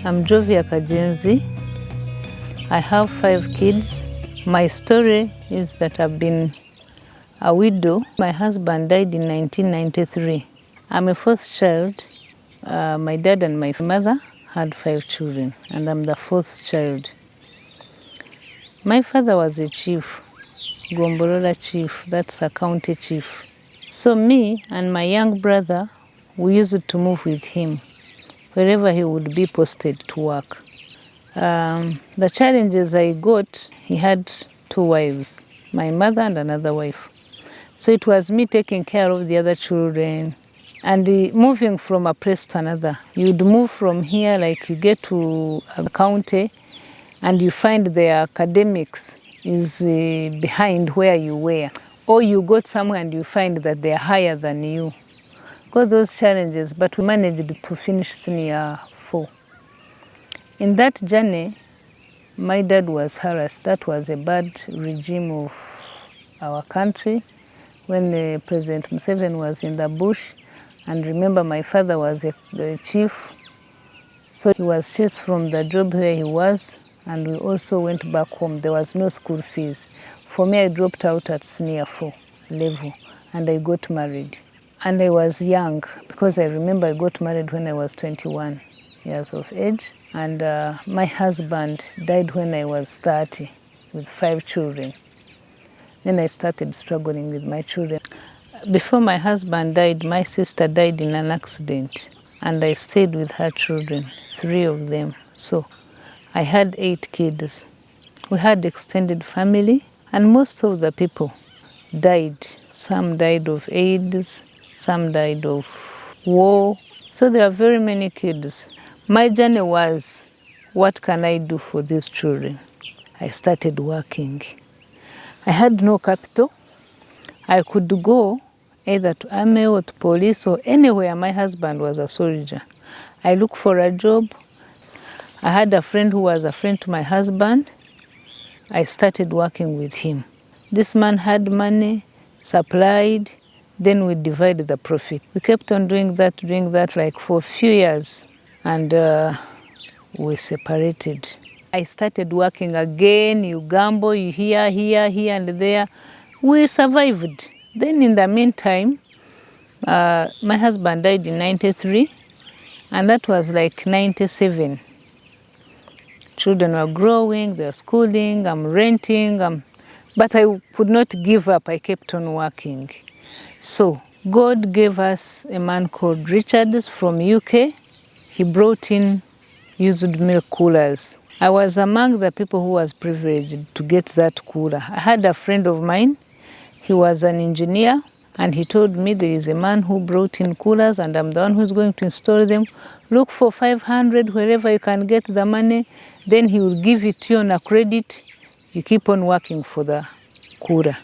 I'm Jovia. I have 5 kids. My story is that I've been a widow. My husband died in 1993. I'm a first child. My dad and my mother had 5 children, and I'm the 4th child. My father was a chief, Gomborora chief, that's a county chief. So me and my young brother, we used to move with him wherever he would be posted to work. The challenges I got, he had 2 wives, my mother and another wife. So it was me taking care of the other children and moving from a place to another. You'd move from here, like you get to a county and you find the academics is behind where you were. Or you got somewhere and you find that they're higher than you. Got those challenges, but we managed to finish senior 4. In that journey, my dad was harassed. That was a bad regime of our country when President Museveni was in the bush. And remember, my father was the chief. So he was chased from the job where he was, and we also went back home. There was no school fees. For me, I dropped out at senior 4 level, and I got married. And I was young, because I remember I got married when I was 21 years of age. And my husband died when I was 30 with 5 children. Then I started struggling with my children. Before my husband died, my sister died in an accident, and I stayed with her children, 3 of them. So I had 8 kids. We had extended family, and most of the people died. Some died of AIDS, some died of war. So there are very many kids. My journey was, what can I do for these children? I started working. I had no capital. I could go either to army or to police or anywhere. My husband was a soldier. I looked for a job. I had a friend who was a friend to my husband. I started working with him. This man had money, supplied, then we divided the profit. We kept on doing that like for a few years, and we separated. I started working again. You gamble, you here, and there. We survived. Then in the meantime, my husband died in 93, and that was like 97. Children were growing, they were schooling, I'm renting, but I could not give up. I kept on working. So God gave us a man called Richards from UK. He brought in used milk coolers. I was among the people who was privileged to get that cooler. I had a friend of mine. He was an engineer, and he told me there is a man who brought in coolers, and I'm the one who's going to install them. Look for 500 wherever you can get the money. Then he will give it to you on a credit. You keep on working for the cooler.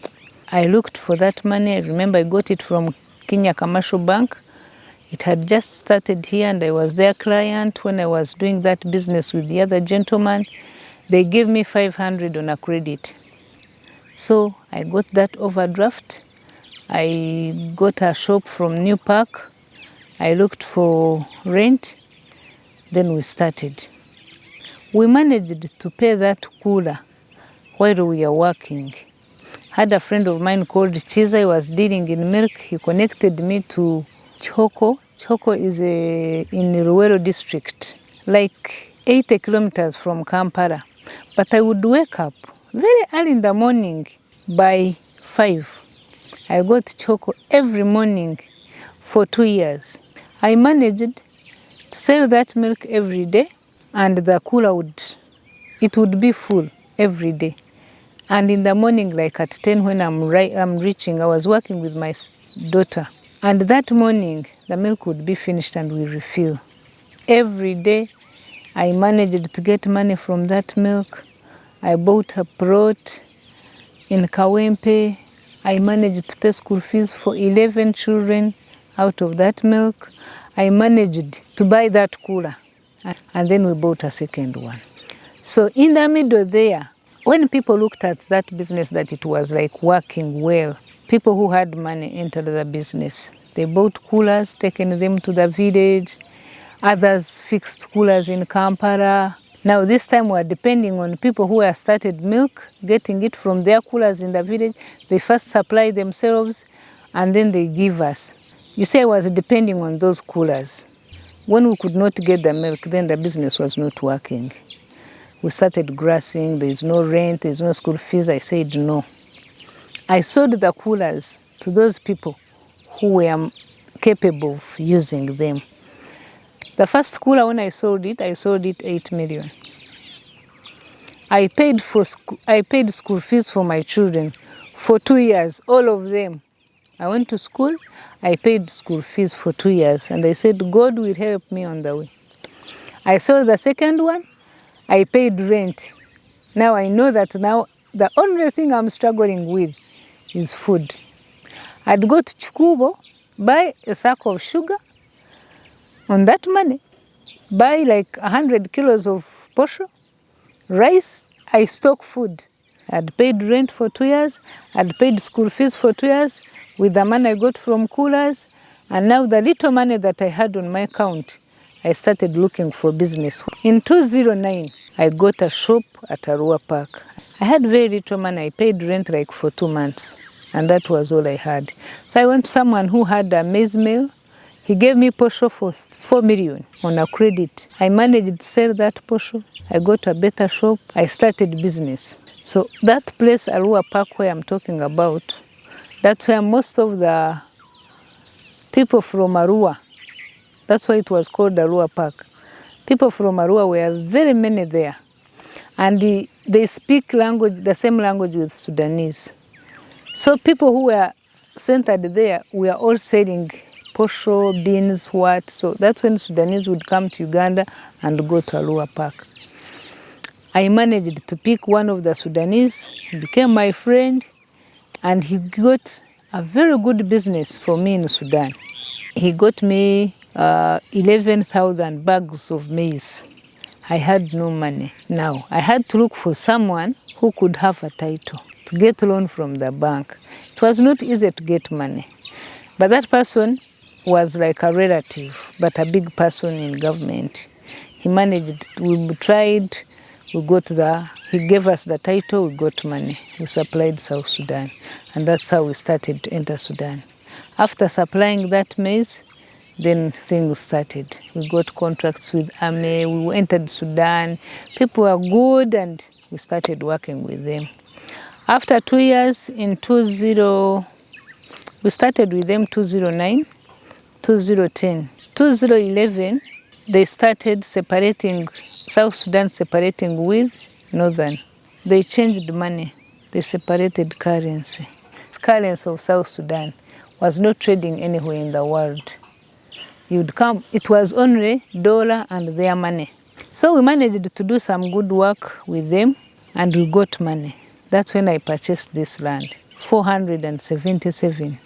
I looked for that money. I remember I got it from Kenya Commercial Bank. It had just started here, and I was their client when I was doing that business with the other gentleman. They gave me 500 on a credit. So I got that overdraft. I got a shop from New Park. I looked for rent. Then we started. We managed to pay that cooler while we were working. Had a friend of mine called Chiza. He was dealing in milk. He connected me to Choko. Choko is in Ruwero district, like 80 kilometers from Kampala. But I would wake up very early in the morning by 5. I got Choko every morning for 2 years. I managed to sell that milk every day, and the cooler would be full every day. And in the morning, like at 10 when I'm reaching, I was working with my daughter. And that morning, the milk would be finished and we refill. Every day, I managed to get money from that milk. I bought a plot in Kawempe. I managed to pay school fees for 11 children out of that milk. I managed to buy that cooler, and then we bought a second one. So in the middle there, when people looked at that business that it was like working well, people who had money entered the business. They bought coolers, taken them to the village. Others fixed coolers in Kampala. Now this time we're depending on people who have started milk, getting it from their coolers in the village. They first supply themselves and then they give us. You see, I was depending on those coolers. When we could not get the milk, then the business was not working. We started grassing, there's no rent, there's no school fees. I said no. I sold the coolers to those people who were capable of using them. The first cooler, when I sold it 8 million. I paid school fees for my children for 2 years, all of them. I went to school, I paid school fees for 2 years, and I said, God will help me on the way. I sold the second one, I paid rent. Now I know that now the only thing I'm struggling with is food. I'd go to Chikubo, buy a sack of sugar. On that money, buy like 100 kilos of posho, rice. I stock food. I'd paid rent for 2 years. I'd paid school fees for 2 years with the money I got from coolers. And now the little money that I had on my account, I started looking for business. In 2009, I got a shop at Arua Park. I had very little money. I paid rent like for 2 months. And that was all I had. So I went to someone who had a maize mill. He gave me posho for 4 million on a credit. I managed to sell that posho. I got a better shop. I started business. So that place, Arua Park, where I'm talking about, that's where most of the people from Arua, that's why it was called Arua Park. People from Arua were very many there. And they speak language, the same language with Sudanese. So people who were centered there, we are all selling posho, beans, what. So that's when Sudanese would come to Uganda and go to Arua Park. I managed to pick one of the Sudanese, he became my friend, and he got a very good business for me in Sudan. He got me 11,000 bags of maize. I had no money. Now, I had to look for someone who could have a title to get loan from the bank. It was not easy to get money. But that person was like a relative, but a big person in government. He managed, we tried, we got he gave us the title, we got money. We supplied South Sudan. And that's how we started to enter Sudan. After supplying that maize, then things started. We got contracts with Army, we entered Sudan. People were good and we started working with them. After 2 years, we started with them 2009, 2010. 2011, they started separating, South Sudan separating with Northern. They changed money. They separated currency. The currency of South Sudan was not trading anywhere in the world. You'd come, it was only dollar and their money. So we managed to do some good work with them and we got money. That's when I purchased this land, 477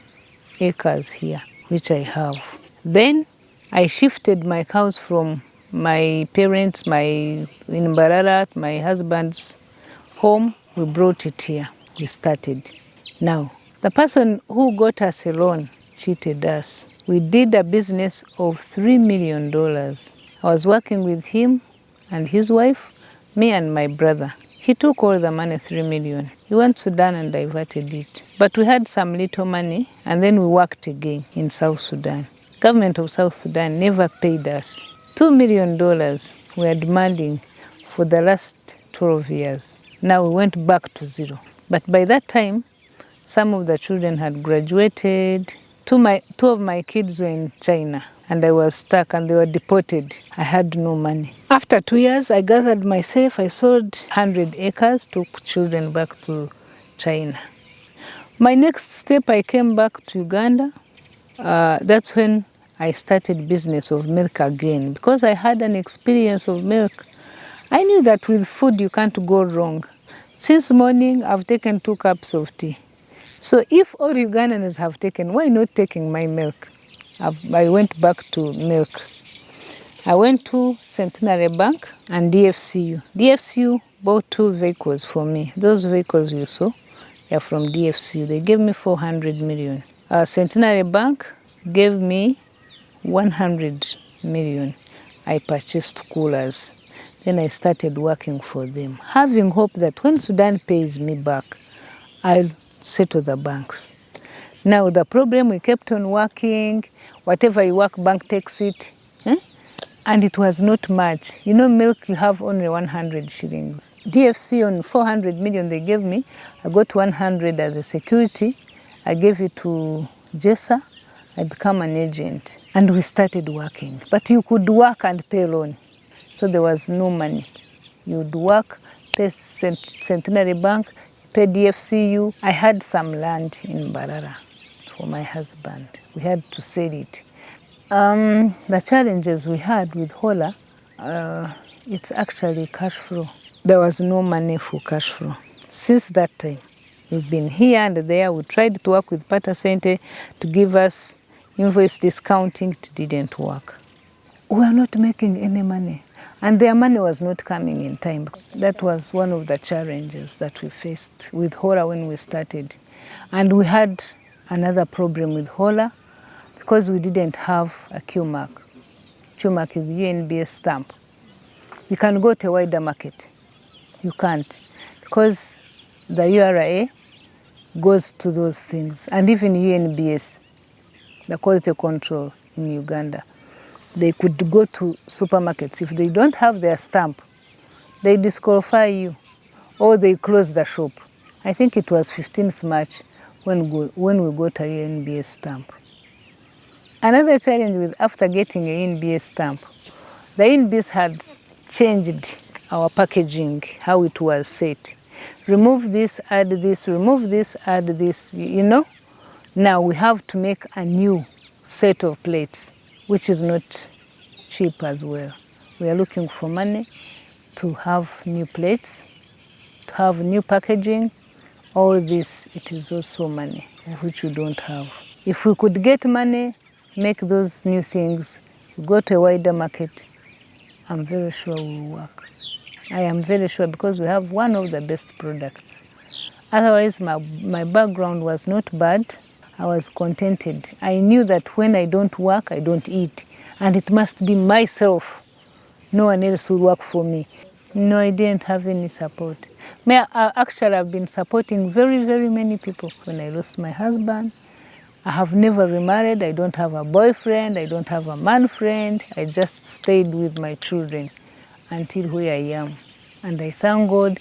acres here, which I have. Then I shifted my cows from my parents, in Bararat, my husband's home. We brought it here. We started. Now, the person who got us a loan cheated us. We did a business of $3 million. I was working with him and his wife, me and my brother. He took all the money, 3 million. He went to Sudan and diverted it. But we had some little money and then we worked again in South Sudan. Government of South Sudan never paid us. $2 million we are demanding for the last 12 years. Now we went back to zero. But by that time, some of the children had graduated. Two of my kids were in China and I was stuck and they were deported. I had no money. After 2 years, I gathered myself. I sold 100 acres, took children back to China. My next step, I came back to Uganda. That's when I started business of milk again because I had an experience of milk. I knew that with food you can't go wrong. Since morning, I've taken 2 cups of tea. So if all Ugandans have taken, why not taking my milk? I went back to milk. I went to Centenary Bank and DFCU. DFCU bought 2 vehicles for me. Those vehicles you saw, they're from DFCU. They gave me 400 million. Centenary Bank gave me 100 million. I purchased coolers. Then I started working for them, having hope that when Sudan pays me back, I'll settle the banks. Now the problem, we kept on working, whatever you work, bank takes it. And it was not much. You know, milk, you have only 100 shillings. DFC on 400 million they gave me, I got 100 as a security. I gave it to Jessa. I became an agent. And we started working. But you could work and pay loan. So there was no money. You would work, pay Centenary Bank, pay DFCU. I had some land in Barara for my husband. We had to sell it. The challenges we had with Hola, it's actually cash flow. There was no money for cash flow. Since that time, we've been here and there. We tried to work with PATASENTE to give us invoice discounting. It didn't work. We are not making any money. And their money was not coming in time. That was one of the challenges that we faced with Hola when we started. And we had another problem with Hola, because we didn't have a QMark. QMark is the UNBS stamp. You can go to a wider market. You can't, because the URA goes to those things. And even UNBS, the quality control in Uganda, they could go to supermarkets. If they don't have their stamp, they disqualify you or they close the shop. I think it was 15th March when we got a UNBS stamp. Another challenge with after getting a UNBS stamp, the UNBS had changed our packaging, how it was set. Remove this, add this, remove this, add this, you know. Now we have to make a new set of plates, which is not cheap as well. We are looking for money to have new plates, to have new packaging. All this, it is also money, which we don't have. If we could get money, make those new things, go to a wider market, I'm very sure we will work. I am very sure, because we have one of the best products. Otherwise, my background was not bad. I was contented. I knew that when I don't work, I don't eat. And it must be myself. No one else will work for me. No, I didn't have any support. Actually, I've been supporting very, very many people. When I lost my husband, I have never remarried. I don't have a boyfriend. I don't have a man friend. I just stayed with my children until where I am. And I thank God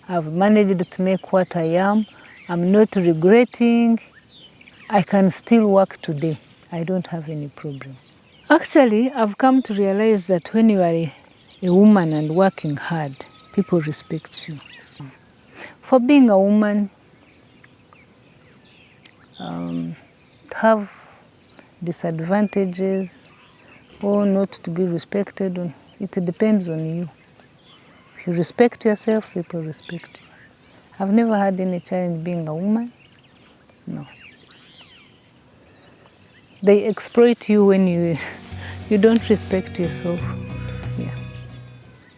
I've managed to make what I am. I'm not regretting. I can still work today. I don't have any problem. Actually, I've come to realize that when you are a woman and working hard, people respect you. For being a woman, have disadvantages or not to be respected, it depends on you. If you respect yourself, people respect you. I've never had any challenge being a woman, no. They exploit you when you don't respect yourself.